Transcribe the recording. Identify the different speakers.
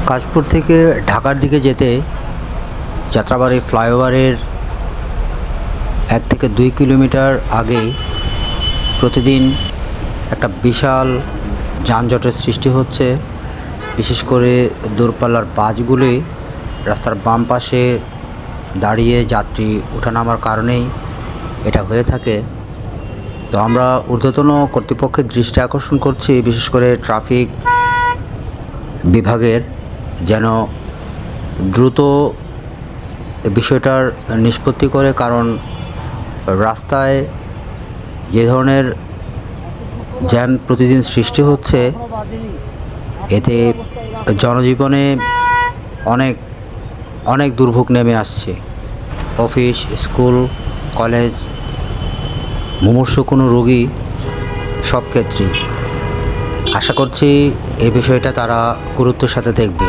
Speaker 1: কাশপুর থেকে ঢাকার দিকে যেতে যাত্রাবাড়ি ফ্লাইওভারের 1 থেকে 2 কিলোমিটার আগে প্রতিদিন একটা বিশাল যানজটের সৃষ্টি হচ্ছে। বিশেষ করে দূরপাল্লার বাসগুলি রাস্তার বাম পাশে দাঁড়িয়ে যাত্রী ওঠানামার কারণেই এটা হয়ে থাকে। তো আমরা ঊর্ধ্বতন কর্তৃপক্ষের দৃষ্টি আকর্ষণ করছি, বিশেষ করে ট্রাফিক বিভাগের, যেন দ্রুত বিষয়টার নিষ্পত্তি করে। কারণ রাস্তায় যে ধরনের জ্যাম প্রতিদিন সৃষ্টি হচ্ছে, এতে জনজীবনে অনেক অনেক দুর্ভোগ নেমে আসছে। অফিস, স্কুল, কলেজ, মুমূর্ষু কোনো রোগী, সব ক্ষেত্রেই। আশা করছি এই বিষয়টা তারা গুরুত্বের সাথে দেখবে।